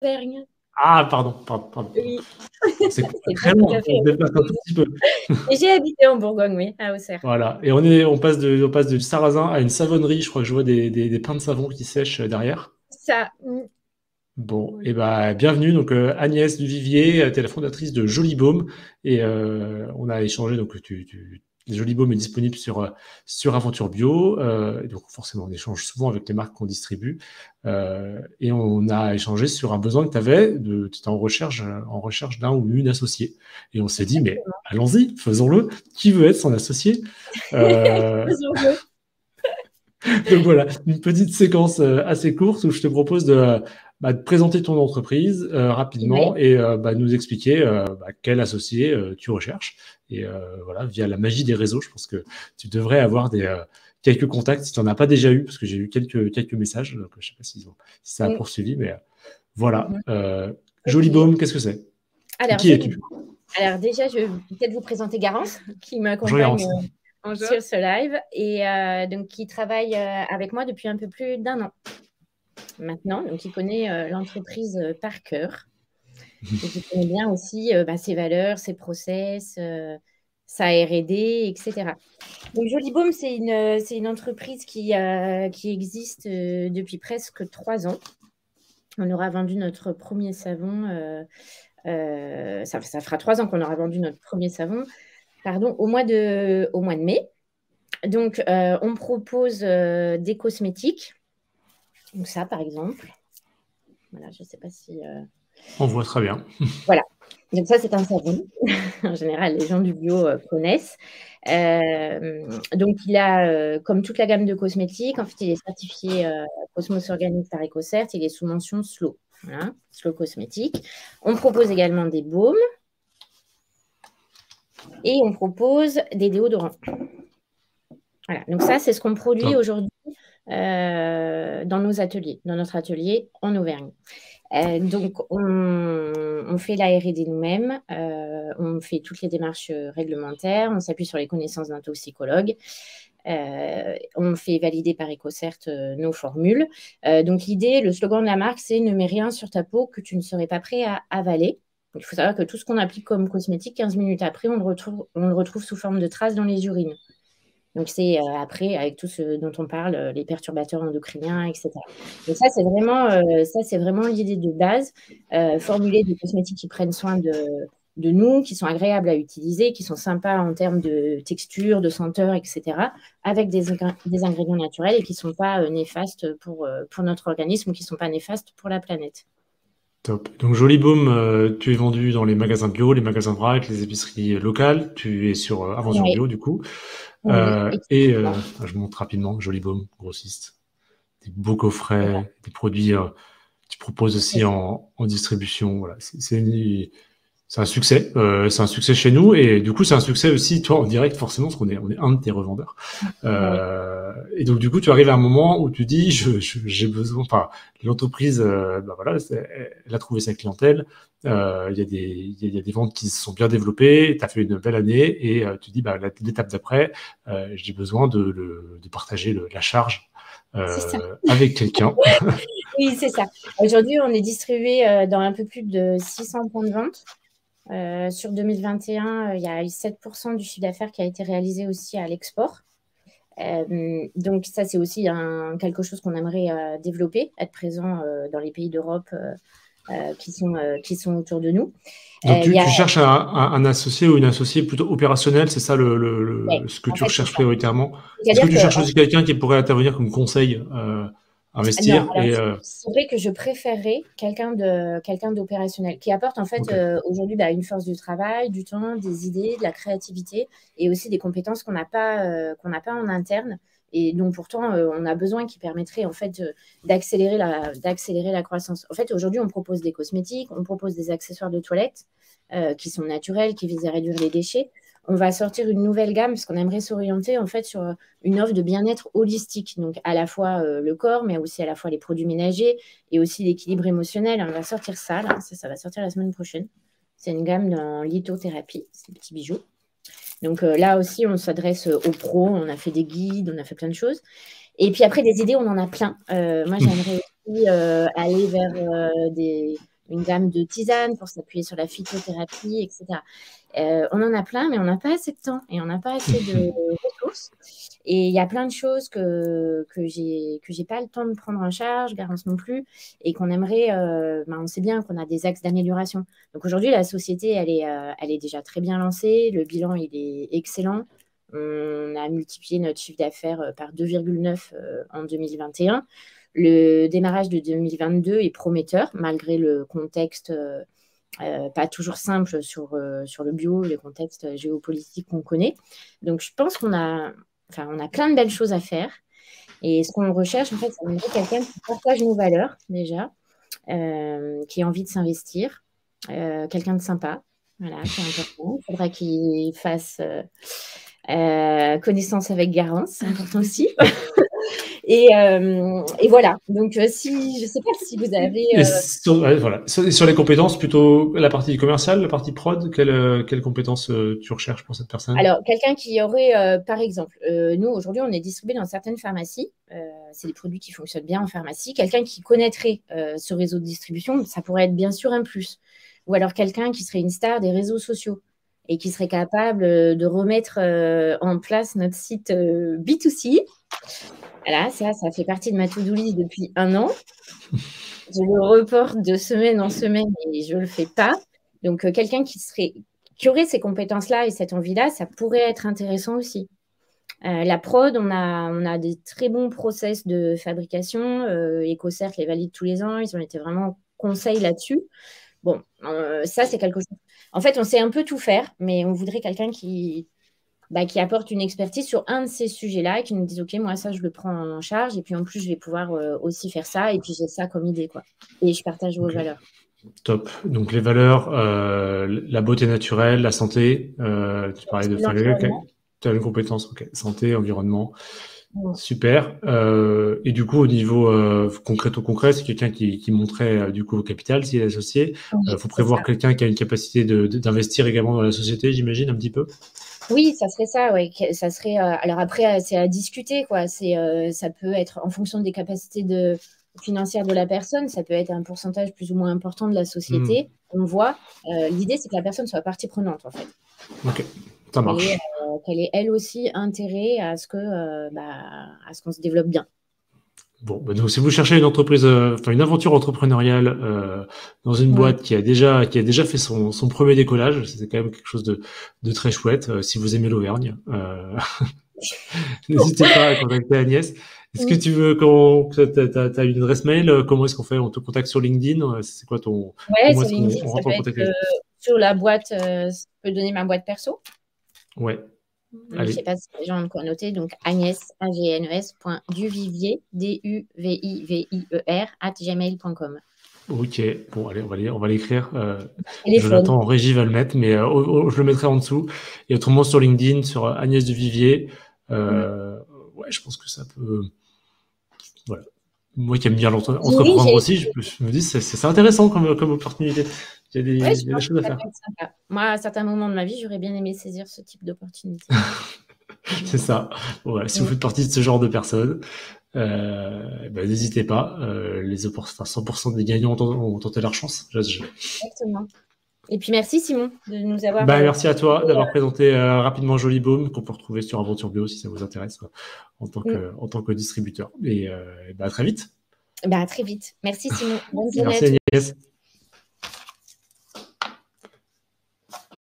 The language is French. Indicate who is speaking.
Speaker 1: Auvergne.
Speaker 2: Ah, pardon.
Speaker 1: Oui.
Speaker 2: C'est très loin, on se déplace un tout petit peu.
Speaker 1: Et j'ai habité en Bourgogne, oui, à Auxerre.
Speaker 2: Voilà. Et on passe de sarrasin à une savonnerie. Je crois que je vois des pains de savon qui sèchent derrière.
Speaker 1: Ça.
Speaker 2: Bon, et bienvenue. Donc Agnès Duvivier, tu es la fondatrice de Jolibaume et on a échangé. Donc Jolibaume est disponible sur Aventure Bio. Et donc forcément, on échange souvent avec les marques qu'on distribue. Et on a échangé sur un besoin que tu avais. Tu étais en recherche d'un ou une associée. Et on s'est dit, mais allons-y, faisons-le. Qui veut être son associé
Speaker 1: Faisons-le.
Speaker 2: Donc voilà, une petite séquence assez courte où je te propose de présenter ton entreprise rapidement et nous expliquer quel associé tu recherches. Et voilà, via la magie des réseaux, je pense que tu devrais avoir quelques contacts si tu n'en as pas déjà eu, parce que j'ai eu quelques messages, donc je ne sais pas si ça a poursuivi, mais voilà. Jolibaume, qu'est-ce que c'est?
Speaker 1: Alors,
Speaker 2: qui es-tu?
Speaker 1: Alors déjà, je vais peut-être vous présenter Garance, qui m'accompagne sur ce live et donc qui travaille avec moi depuis un peu plus d'1 an maintenant, donc qui connaît l'entreprise par cœur et qui connaît bien aussi ses valeurs, ses process, sa R&D, etc. Donc Jolibaume, c'est une entreprise qui existe depuis presque 3 ans. On aura vendu notre premier savon, ça fera 3 ans qu'on aura vendu notre premier savon, au mois de mai. Donc, on propose des cosmétiques. Donc ça, par exemple. Voilà, je ne sais pas si...
Speaker 2: On voit très bien.
Speaker 1: Voilà. Donc ça, c'est un savon. En général, les gens du bio connaissent. Donc, il a, comme toute la gamme de cosmétiques, en fait, il est certifié Cosmos Organique par EcoCert. Il est sous mention Slow. Voilà, Slow Cosmétique. On propose également des baumes. Et on propose des déodorants. Voilà, donc ça, c'est ce qu'on produit aujourd'hui dans nos ateliers, dans notre atelier en Auvergne. Donc, on fait la R&D nous-mêmes, on fait toutes les démarches réglementaires, on s'appuie sur les connaissances d'un toxicologue, on fait valider par EcoCert nos formules. Donc, l'idée, le slogan de la marque, c'est « Ne mets rien sur ta peau que tu ne serais pas prêt à avaler ». Il faut savoir que tout ce qu'on applique comme cosmétique, 15 minutes après, on le retrouve sous forme de traces dans les urines. Donc, c'est après, avec tout ce dont on parle, les perturbateurs endocriniens, etc. Donc, ça, c'est vraiment l'idée de base, formuler des cosmétiques qui prennent soin de nous, qui sont agréables à utiliser, qui sont sympas en termes de texture, de senteur, etc., avec des ingrédients naturels et qui ne sont pas néfastes pour notre organisme ou qui ne sont pas néfastes pour la planète.
Speaker 2: Top. Donc Jolibaume, tu es vendu dans les magasins bio, les magasins vrac, les épiceries locales. Tu es sur Aventure Bio du coup. Je montre rapidement Jolibaume, grossiste. Des beaux coffrets, des produits. Tu proposes aussi en distribution. Voilà, c'est un succès. C'est un succès chez nous et du coup c'est un succès aussi toi en direct forcément parce qu'on est un de tes revendeurs. Et donc du coup tu arrives à un moment où tu dis j'ai besoin. Enfin l'entreprise voilà elle a trouvé sa clientèle. Il y a des ventes qui se sont bien développées. Tu as fait une belle année et tu dis l'étape d'après j'ai besoin de partager la charge avec quelqu'un.
Speaker 1: Oui, c'est ça. Aujourd'hui, on est distribué dans un peu plus de 600 points de vente. Sur 2021, il y a eu 7% du chiffre d'affaires qui a été réalisé aussi à l'export. Donc, ça, c'est aussi quelque chose qu'on aimerait développer, être présent dans les pays d'Europe qui sont autour de nous.
Speaker 2: Donc, tu cherches un associé ou une associée plutôt opérationnelle, c'est ça ce que tu recherches prioritairement? Est-ce que tu cherches aussi quelqu'un qui pourrait intervenir comme conseil investir
Speaker 1: c'est vrai que je préférerais quelqu'un d'opérationnel qui apporte en fait aujourd'hui une force du travail, du temps, des idées, de la créativité et aussi des compétences qu'on n'a pas en interne et dont pourtant on a besoin qui permettrait en fait d'accélérer la croissance. En fait, aujourd'hui, on propose des cosmétiques, on propose des accessoires de toilette qui sont naturels, qui visent à réduire les déchets. On va sortir une nouvelle gamme parce qu'on aimerait s'orienter en fait sur une offre de bien-être holistique, donc à la fois le corps, mais aussi à la fois les produits ménagers et aussi l'équilibre émotionnel. On va sortir ça va sortir la semaine prochaine. C'est une gamme dans lithothérapie, c'est des petits bijoux. Donc là aussi, on s'adresse aux pros, on a fait des guides, on a fait plein de choses. Et puis après, des idées, on en a plein. Moi, j'aimerais aussi aller vers une gamme de tisanes pour s'appuyer sur la phytothérapie, etc. On en a plein, mais on n'a pas assez de temps et on n'a pas assez de ressources. Et il y a plein de choses que j'ai pas le temps de prendre en charge, Garance non plus, et qu'on aimerait. On sait bien qu'on a des axes d'amélioration. Donc aujourd'hui, la société, elle est déjà très bien lancée. Le bilan, il est excellent. On a multiplié notre chiffre d'affaires par 2,9 en 2021. Le démarrage de 2022 est prometteur, malgré le contexte pas toujours simple sur le bio, le contexte géopolitique qu'on connaît. Donc, je pense qu'on a plein de belles choses à faire. Et ce qu'on recherche, en fait, c'est quelqu'un qui partage nos valeurs, déjà, qui a envie de s'investir, quelqu'un de sympa, voilà, c'est important. Il faudra qu'il fasse connaissance avec Garance, c'est important aussi. Et voilà. Donc, je ne sais pas si vous avez.
Speaker 2: Sur les compétences, plutôt la partie commerciale, la partie prod, quelles compétences tu recherches pour cette personne?
Speaker 1: Alors, quelqu'un qui aurait, par exemple, nous, aujourd'hui, on est distribué dans certaines pharmacies. C'est des produits qui fonctionnent bien en pharmacie. Quelqu'un qui connaîtrait ce réseau de distribution, ça pourrait être bien sûr un plus. Ou alors quelqu'un qui serait une star des réseaux sociaux et qui serait capable de remettre en place notre site B2C. Voilà, ça fait partie de ma to-do list depuis 1 an. Je le reporte de semaine en semaine et je ne le fais pas. Donc, quelqu'un qui aurait ces compétences-là et cette envie-là, ça pourrait être intéressant aussi. La prod, on a des très bons process de fabrication. EcoCert les valide tous les ans. Ils ont été vraiment conseils là-dessus. Bon, ça, c'est quelque chose. En fait, on sait un peu tout faire, mais on voudrait quelqu'un qui apporte une expertise sur un de ces sujets-là et qui nous dise, OK, moi, ça, je le prends en charge. Et puis, en plus, je vais pouvoir aussi faire ça. Et puis, j'ai ça comme idée, quoi. Et je partage vos valeurs.
Speaker 2: Top. Donc, les valeurs, la beauté naturelle, la santé. Tu parlais de tu as une compétence, OK. Santé, environnement. Ouais. Super. Et du coup, au niveau concret, c'est quelqu'un qui monterait du coup au capital s'il est associé. Il faut prévoir quelqu'un qui a une capacité d'investir également dans la société, j'imagine, un petit peu.
Speaker 1: Oui, ça serait ça, ouais. Ça serait. Alors après, c'est à discuter, quoi. Ça peut être en fonction des capacités financières de la personne. Ça peut être un pourcentage plus ou moins important de la société. On voit. L'idée, c'est que la personne soit partie prenante, en fait.
Speaker 2: Ok, ça marche.
Speaker 1: Qu'elle ait elle aussi intérêt à ce qu'on se développe bien.
Speaker 2: Bon, donc si vous cherchez une entreprise, une aventure entrepreneuriale dans une boîte qui a déjà fait son premier décollage, c'est quand même quelque chose de très chouette. Si vous aimez l'Auvergne, n'hésitez pas à contacter Agnès. Est-ce que tu veux t'as une adresse mail? Comment est-ce qu'on fait? On te contacte sur LinkedIn? C'est quoi ton?
Speaker 1: Ouais, sur LinkedIn, ça peut être sur la boîte. Je peux donner ma boîte perso.
Speaker 2: Ouais.
Speaker 1: Je ne sais pas si les gens ont quoi noter. Donc, Agnès, agnes.duvivier, duvivier, @gmail.com.
Speaker 2: Ok, bon, allez, on va l'écrire. Jonathan en régie va le mettre, mais je le mettrai en dessous. Et autrement, sur LinkedIn, sur Agnès Duvivier, ouais, je pense que ça peut. Voilà. Moi qui aime bien entreprendre aussi, je me dis c'est intéressant comme opportunité. Il y a des choses à faire.
Speaker 1: Moi, à certains moments de ma vie, j'aurais bien aimé saisir ce type d'opportunité.
Speaker 2: C'est ça. Voilà, si vous faites partie de ce genre de personnes, n'hésitez pas. 100% des gagnants ont tenté leur chance.
Speaker 1: Exactement. Et puis merci Simon de nous avoir.
Speaker 2: Merci à toi d'avoir présenté rapidement Jolibaume qu'on peut retrouver sur Aventure Bio si ça vous intéresse en tant que distributeur. Et à très vite.
Speaker 1: À très vite. Merci Simon. Bonne journée.
Speaker 2: Merci Agnès.